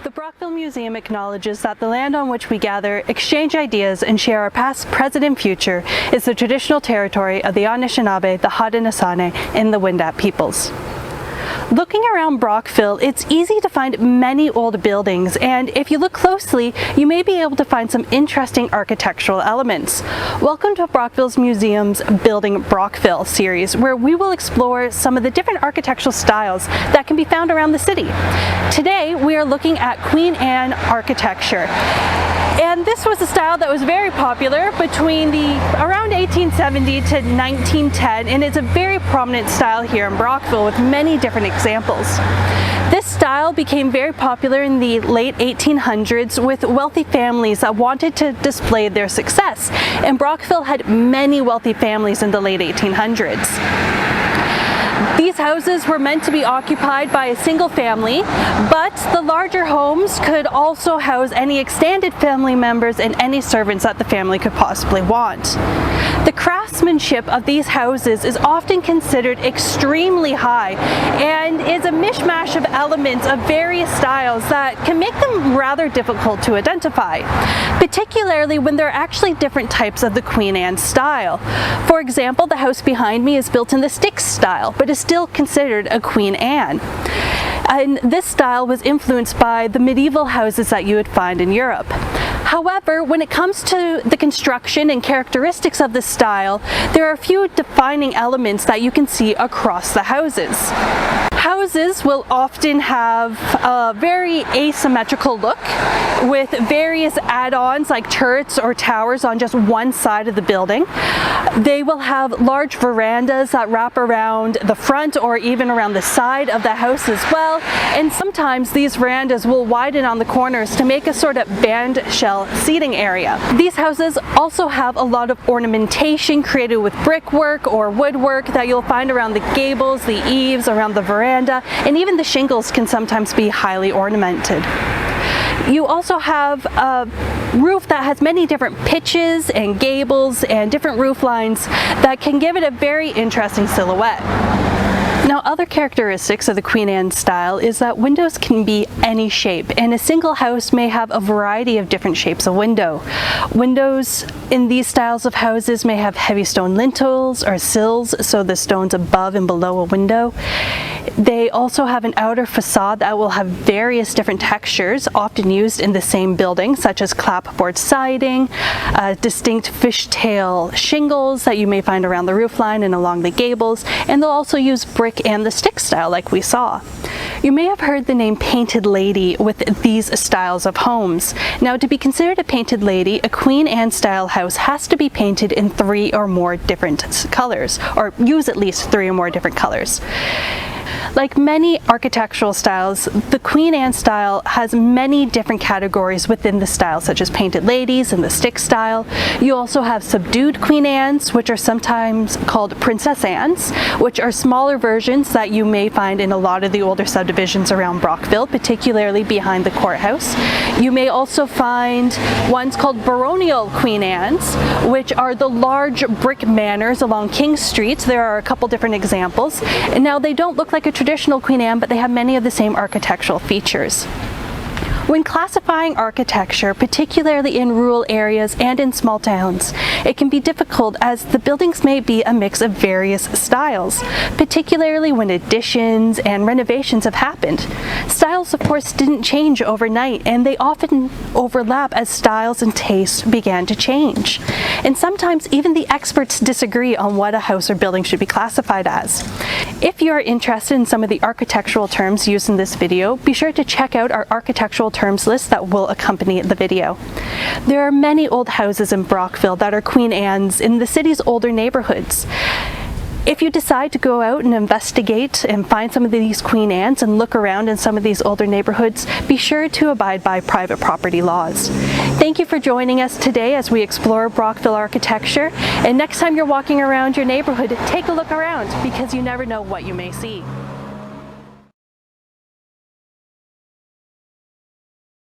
The Brockville Museum acknowledges that the land on which we gather, exchange ideas, and share our past, present, and future is the traditional territory of the Anishinaabe, the Haudenosaunee, and the Wendat peoples. Looking around Brockville, it's easy to find many old buildings, and if you look closely, you may be able to find some interesting architectural elements. Welcome to Brockville's Museum's Building Brockville series, where we will explore some of the different architectural styles that can be found around the city. Today, we are looking at Queen Anne architecture. And this was a style that was very popular between around 1870 to 1910, and it's a very prominent style here in Brockville with many different examples. This style became very popular in the late 1800s with wealthy families that wanted to display their success, and Brockville had many wealthy families in the late 1800s. These houses were meant to be occupied by a single family, but the larger homes could also house any extended family members and any servants that the family could possibly want. The craftsmanship of these houses is often considered extremely high and is a mishmash of elements of various styles that can make them rather difficult to identify, particularly when there are actually different types of the Queen Anne style. For example, the house behind me is built in the stick style, but is still considered a Queen Anne. And this style was influenced by the medieval houses that you would find in Europe. However, when it comes to the construction and characteristics of this style, there are a few defining elements that you can see across the houses. Houses will often have a very asymmetrical look with various add-ons like turrets or towers on just one side of the building. They will have large verandas that wrap around the front or even around the side of the house as well, and sometimes these verandas will widen on the corners to make a sort of band shell seating area. These houses also have a lot of ornamentation created with brickwork or woodwork that you'll find around the gables, the eaves, around the veranda, and even the shingles can sometimes be highly ornamented. You also have a roof that has many different pitches and gables and different roof lines that can give it a very interesting silhouette. Now, other characteristics of the Queen Anne style is that windows can be any shape, and a single house may have a variety of different shapes of window. Windows in these styles of houses may have heavy stone lintels or sills, so the stones above and below a window. They also have an outer facade that will have various different textures, often used in the same building, such as clapboard siding, distinct fishtail shingles that you may find around the roofline and along the gables, and they'll also use brick and the stick style like we saw. You may have heard the name Painted Lady with these styles of homes. Now, to be considered a Painted Lady, a Queen Anne style house has to be painted in 3 or more different colors, or use at least 3 or more different colors. Like many architectural styles, the Queen Anne style has many different categories within the style, such as Painted Ladies and the stick style. You also have subdued Queen Annes, which are sometimes called Princess Annes, which are smaller versions that you may find in a lot of the older subdivisions around Brockville, particularly behind the courthouse. You may also find ones called baronial Queen Annes, which are the large brick manors along King Street. There are a couple different examples. And now they don't look like a traditional Queen Anne, but they have many of the same architectural features. When classifying architecture, particularly in rural areas and in small towns, it can be difficult as the buildings may be a mix of various styles, particularly when additions and renovations have happened. Styles, of course, didn't change overnight, and they often overlap as styles and tastes began to change. And sometimes even the experts disagree on what a house or building should be classified as. If you are interested in some of the architectural terms used in this video, be sure to check out our architectural terms list that will accompany the video. There are many old houses in Brockville that are Queen Anne's in the city's older neighborhoods. If you decide to go out and investigate and find some of these Queen Annes and look around in some of these older neighborhoods, be sure to abide by private property laws. Thank you for joining us today as we explore Brockville architecture, and next time you're walking around your neighborhood, take a look around because you never know what you may see.